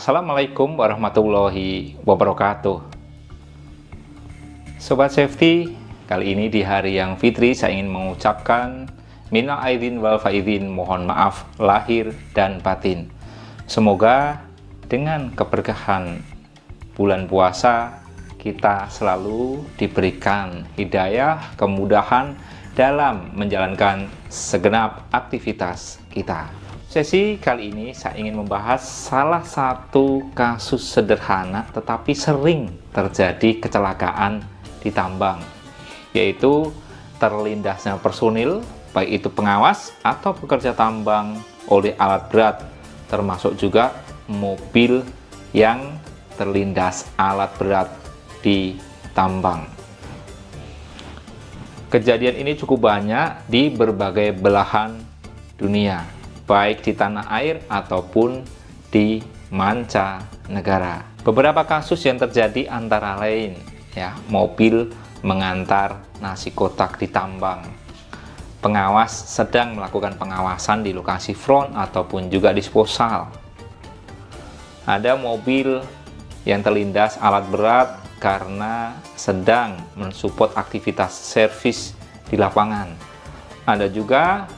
Assalamualaikum warahmatullahi wabarakatuh. Sobat Safety, kali ini di hari yang fitri saya ingin mengucapkan minal aidin wal faizin, mohon maaf lahir dan batin. Semoga dengan keberkahan bulan puasa kita selalu diberikan hidayah, kemudahan dalam menjalankan segenap aktivitas kita. Sesi kali ini saya ingin membahas salah satu kasus sederhana tetapi sering terjadi kecelakaan di tambang, yaitu terlindasnya personil, baik itu pengawas atau pekerja tambang oleh alat berat, termasuk juga mobil yang terlindas alat berat di tambang. Kejadian ini cukup banyak di berbagai belahan dunia, baik di tanah air ataupun di mancanegara. Beberapa kasus yang terjadi antara lain mobil mengantar nasi kotak di tambang, pengawas sedang melakukan pengawasan di lokasi front ataupun juga disposal, ada mobil yang terlindas alat berat karena sedang mensupport aktivitas servis di lapangan, ada juga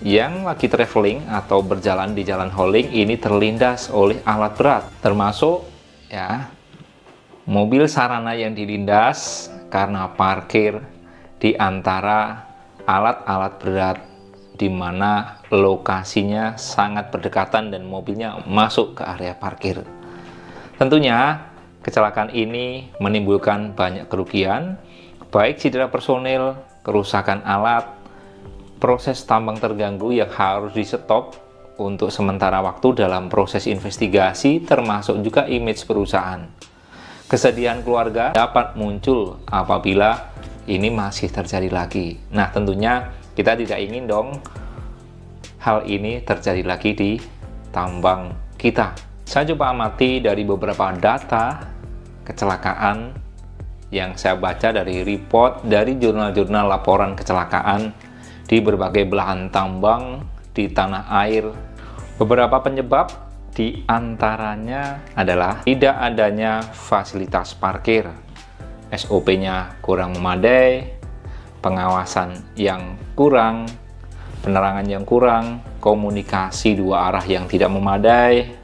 yang lagi traveling atau berjalan di jalan hauling ini terlindas oleh alat berat, termasuk mobil sarana yang dilindas karena parkir di antara alat-alat berat di mana lokasinya sangat berdekatan dan mobilnya masuk ke area parkir. Tentunya kecelakaan ini menimbulkan banyak kerugian, baik cedera personil, kerusakan alat, proses tambang terganggu yang harus di-stop untuk sementara waktu dalam proses investigasi, termasuk juga image perusahaan. Kesedihan keluarga dapat muncul apabila ini masih terjadi lagi. Nah, tentunya kita tidak ingin dong hal ini terjadi lagi di tambang kita. Saya coba amati dari beberapa data kecelakaan yang saya baca dari report dari jurnal-jurnal laporan kecelakaan di berbagai belahan tambang di tanah air. Beberapa penyebab di antaranya adalah tidak adanya fasilitas parkir, SOP-nya kurang memadai, pengawasan yang kurang, penerangan yang kurang, komunikasi dua arah yang tidak memadai,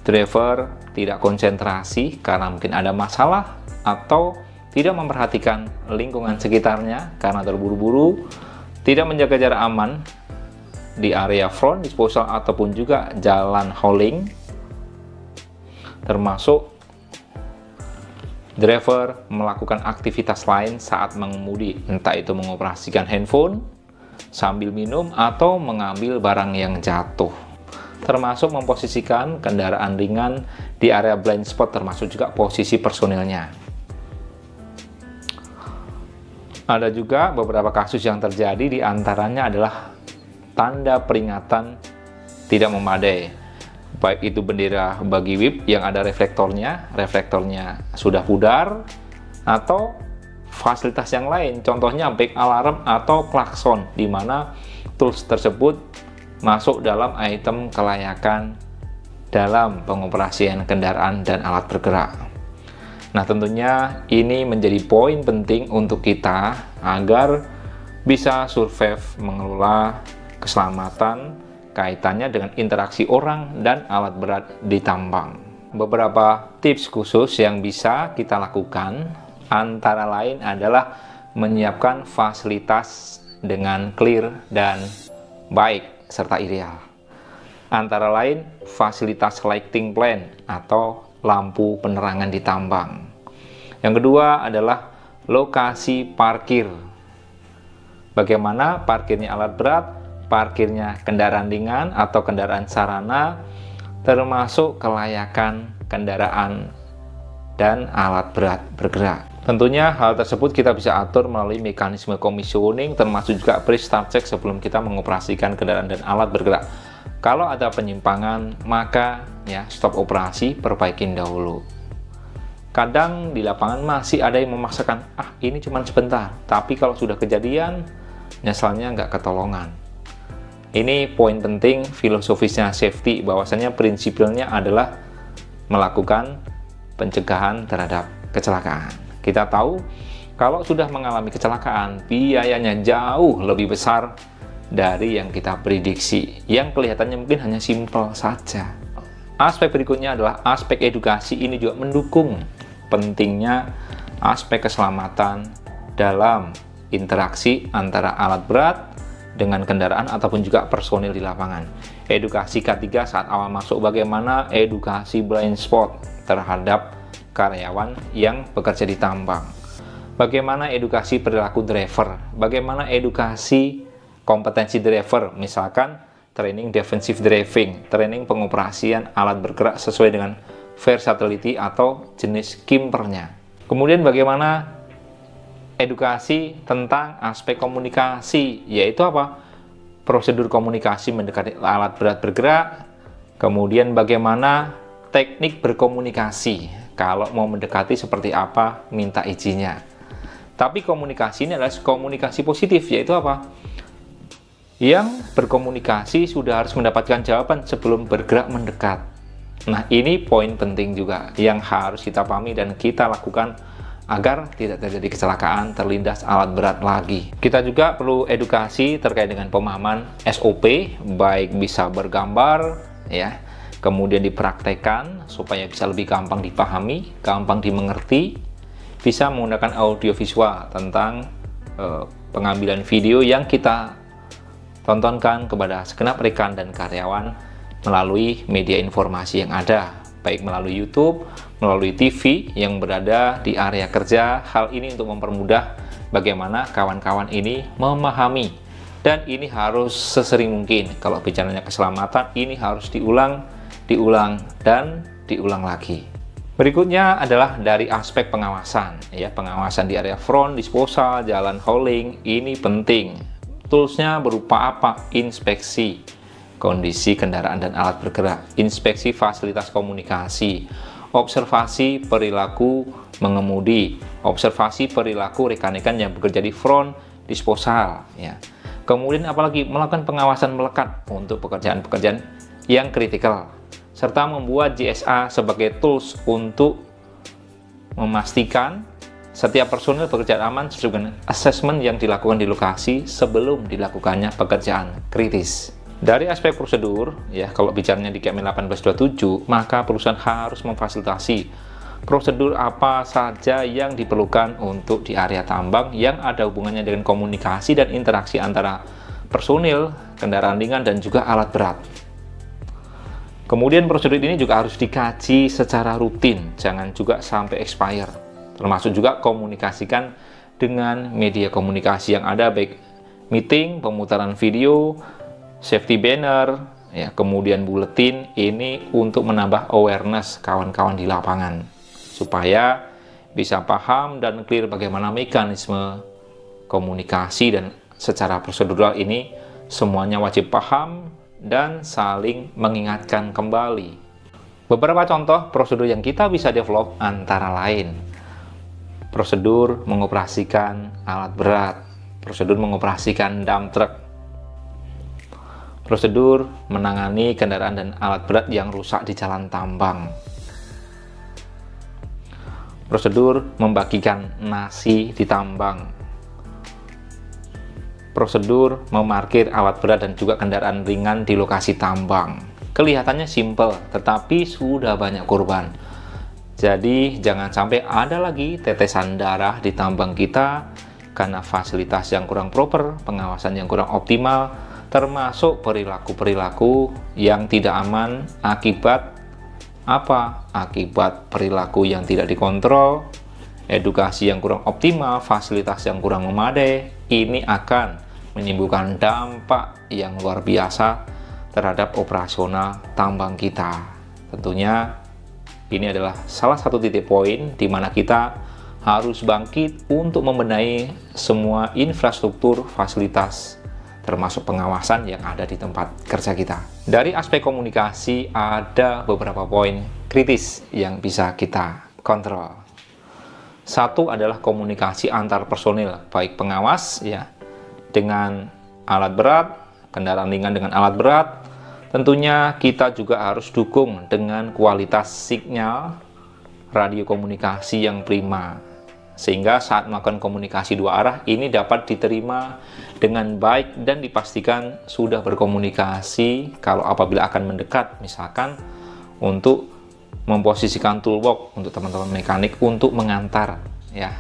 driver tidak konsentrasi karena mungkin ada masalah atau tidak memperhatikan lingkungan sekitarnya karena terburu-buru, tidak menjaga jarak aman di area front, disposal ataupun juga jalan hauling, termasuk driver melakukan aktivitas lain saat mengemudi, entah itu mengoperasikan handphone sambil minum atau mengambil barang yang jatuh, termasuk memposisikan kendaraan ringan di area blind spot, termasuk juga posisi personilnya. Ada juga beberapa kasus yang terjadi, di antaranya adalah tanda peringatan tidak memadai, baik itu bendera bagi whip yang ada reflektornya sudah pudar, atau fasilitas yang lain, contohnya back alarm atau klakson, di mana tools tersebut masuk dalam item kelayakan dalam pengoperasian kendaraan dan alat bergerak. Nah, tentunya ini menjadi poin penting untuk kita agar bisa survive mengelola keselamatan kaitannya dengan interaksi orang dan alat berat di tambang. Beberapa tips khusus yang bisa kita lakukan antara lain adalah menyiapkan fasilitas dengan clear dan baik serta ideal. Antara lain fasilitas lighting plan atau lampu penerangan di tambang. Yang kedua adalah lokasi parkir. Bagaimana parkirnya alat berat, parkirnya kendaraan ringan atau kendaraan sarana, termasuk kelayakan kendaraan dan alat berat bergerak. Tentunya hal tersebut kita bisa atur melalui mekanisme commissioning, termasuk juga pre-start check sebelum kita mengoperasikan kendaraan dan alat bergerak. Kalau ada penyimpangan, maka stop operasi, perbaikin dahulu. Kadang di lapangan masih ada yang memaksakan, ini cuma sebentar, tapi kalau sudah kejadian, nyesalnya nggak ketolongan. Ini poin penting filosofisnya safety, bahwasanya prinsipnya adalah melakukan pencegahan terhadap kecelakaan. Kita tahu kalau sudah mengalami kecelakaan, biayanya jauh lebih besar dari yang kita prediksi, yang kelihatannya mungkin hanya simpel saja. Aspek berikutnya adalah aspek edukasi. Ini juga mendukung pentingnya aspek keselamatan dalam interaksi antara alat berat dengan kendaraan ataupun juga personil di lapangan. Edukasi K3 saat awal masuk, bagaimana edukasi blind spot terhadap karyawan yang bekerja di tambang. Bagaimana edukasi perilaku driver, bagaimana edukasi kompetensi driver, misalkan training defensive driving, training pengoperasian alat bergerak sesuai dengan versatility atau jenis kimpernya. Kemudian bagaimana edukasi tentang aspek komunikasi, yaitu apa? Prosedur komunikasi mendekati alat berat bergerak, kemudian bagaimana teknik berkomunikasi, kalau mau mendekati seperti apa, minta izinnya. Tapi komunikasi ini adalah komunikasi positif, yaitu apa? Yang berkomunikasi sudah harus mendapatkan jawaban sebelum bergerak mendekat. Nah, ini poin penting juga yang harus kita pahami dan kita lakukan agar tidak terjadi kecelakaan, terlindas alat berat lagi. Kita juga perlu edukasi terkait dengan pemahaman SOP, baik bisa bergambar, ya, kemudian dipraktekkan supaya bisa lebih gampang dipahami, gampang dimengerti, bisa menggunakan audiovisual tentang pengambilan video yang kita tontonkan kepada segenap rekan dan karyawan melalui media informasi yang ada, baik melalui YouTube, melalui TV yang berada di area kerja. Hal ini untuk mempermudah bagaimana kawan-kawan ini memahami, dan ini harus sesering mungkin. Kalau bicaranya keselamatan, ini harus diulang, dan diulang lagi. Berikutnya adalah dari aspek pengawasan, ya, pengawasan di area front, disposal, jalan hauling, ini penting. Toolsnya berupa apa? Inspeksi kondisi kendaraan dan alat bergerak, inspeksi fasilitas komunikasi, observasi perilaku mengemudi, observasi perilaku rekan-rekan yang bekerja di front, disposal, ya. Kemudian apalagi melakukan pengawasan melekat untuk pekerjaan-pekerjaan yang kritikal, serta membuat JSA sebagai tools untuk memastikan setiap personil bekerja aman sesuai dengan asesmen yang dilakukan di lokasi sebelum dilakukannya pekerjaan kritis. Dari aspek prosedur, ya, kalau bicaranya di KM 1827, maka perusahaan harus memfasilitasi prosedur apa saja yang diperlukan untuk di area tambang yang ada hubungannya dengan komunikasi dan interaksi antara personil, kendaraan ringan, dan juga alat berat. Kemudian prosedur ini juga harus dikaji secara rutin, jangan juga sampai expire. Termasuk juga komunikasikan dengan media komunikasi yang ada, baik meeting, pemutaran video, safety banner, ya, kemudian buletin. Ini untuk menambah awareness kawan-kawan di lapangan supaya bisa paham dan clear bagaimana mekanisme komunikasi, dan secara prosedural ini semuanya wajib paham dan saling mengingatkan kembali. Beberapa contoh prosedur yang kita bisa develop antara lain: prosedur mengoperasikan alat berat, prosedur mengoperasikan dump truck, prosedur menangani kendaraan dan alat berat yang rusak di jalan tambang, prosedur membagikan nasi di tambang, prosedur memarkir alat berat dan juga kendaraan ringan di lokasi tambang. Kelihatannya simple, tetapi sudah banyak korban. Jadi jangan sampai ada lagi tetesan darah di tambang kita karena fasilitas yang kurang proper, pengawasan yang kurang optimal, termasuk perilaku-perilaku yang tidak aman akibat apa? Akibat perilaku yang tidak dikontrol, edukasi yang kurang optimal, fasilitas yang kurang memadai. Ini akan menimbulkan dampak yang luar biasa terhadap operasional tambang kita. Tentunya ini adalah salah satu titik poin di mana kita harus bangkit untuk membenahi semua infrastruktur fasilitas, termasuk pengawasan yang ada di tempat kerja kita. Dari aspek komunikasi ada beberapa poin kritis yang bisa kita kontrol. Satu adalah komunikasi antar personil, baik pengawas, ya, dengan alat berat, kendaraan ringan dengan alat berat, Tentunya kita juga harus dukung dengan kualitas sinyal radio komunikasi yang prima, sehingga saat melakukan komunikasi dua arah ini dapat diterima dengan baik dan dipastikan sudah berkomunikasi kalau apabila akan mendekat, misalkan untuk memposisikan toolbox untuk teman-teman mekanik untuk mengantar ya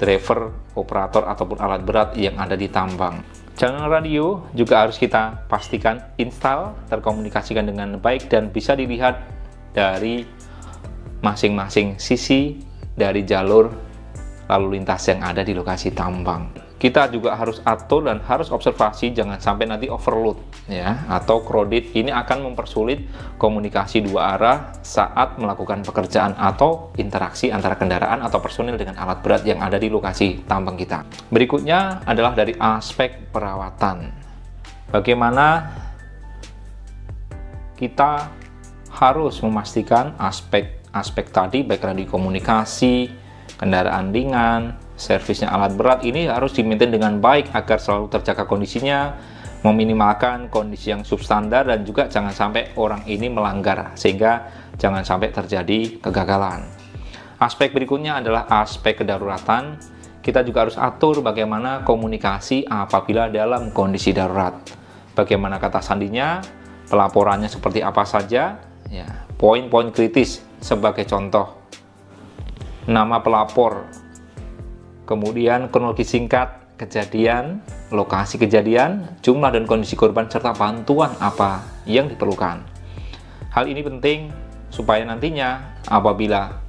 driver, operator ataupun alat berat yang ada di tambang. Channel radio juga harus kita pastikan install, terkomunikasikan dengan baik dan bisa dilihat dari masing-masing sisi dari jalur lalu lintas yang ada di lokasi tambang. Kita juga harus atur dan harus observasi jangan sampai nanti overload ya atau crowded. Ini akan mempersulit komunikasi dua arah saat melakukan pekerjaan atau interaksi antara kendaraan atau personil dengan alat berat yang ada di lokasi tambang kita. Berikutnya adalah dari aspek perawatan. Bagaimana kita harus memastikan aspek tadi baik radio komunikasi, kendaraan ringan, servisnya alat berat ini harus dimaintain dengan baik agar selalu terjaga kondisinya, meminimalkan kondisi yang substandar dan juga jangan sampai orang ini melanggar sehingga jangan sampai terjadi kegagalan. Aspek berikutnya adalah aspek kedaruratan. Kita juga harus atur bagaimana komunikasi apabila dalam kondisi darurat. Bagaimana kata sandinya, pelaporannya seperti apa saja, ya, poin-poin kritis sebagai contoh nama pelapor, kemudian kronologi singkat kejadian, lokasi kejadian, jumlah dan kondisi korban serta bantuan apa yang diperlukan. Hal ini penting supaya nantinya apabila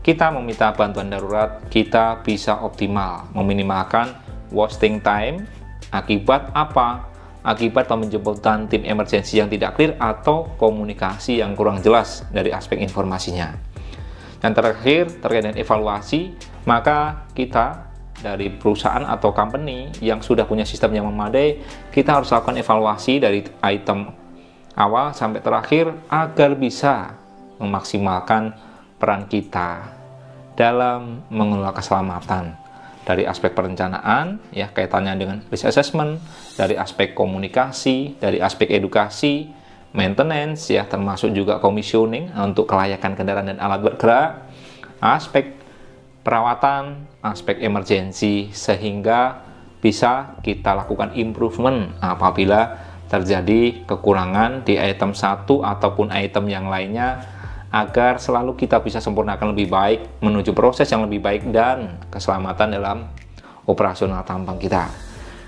kita meminta bantuan darurat kita bisa optimal meminimalkan wasting time. Akibat apa? Akibat penjemputan tim emergensi yang tidak clear atau komunikasi yang kurang jelas dari aspek informasinya. Yang terakhir, terkait dengan evaluasi, maka kita dari perusahaan atau company yang sudah punya sistem yang memadai, kita harus lakukan evaluasi dari item awal sampai terakhir agar bisa memaksimalkan peran kita dalam mengelola keselamatan. Dari aspek perencanaan, ya kaitannya dengan risk assessment, dari aspek komunikasi, dari aspek edukasi, maintenance, ya termasuk juga commissioning untuk kelayakan kendaraan dan alat bergerak, aspek perawatan, aspek emergensi, sehingga bisa kita lakukan improvement apabila terjadi kekurangan di item satu ataupun item yang lainnya, agar selalu kita bisa sempurnakan lebih baik menuju proses yang lebih baik dan keselamatan dalam operasional tambang kita.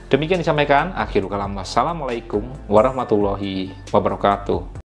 Demikian disampaikan, akhirul kalam. Wassalamualaikum warahmatullahi wabarakatuh.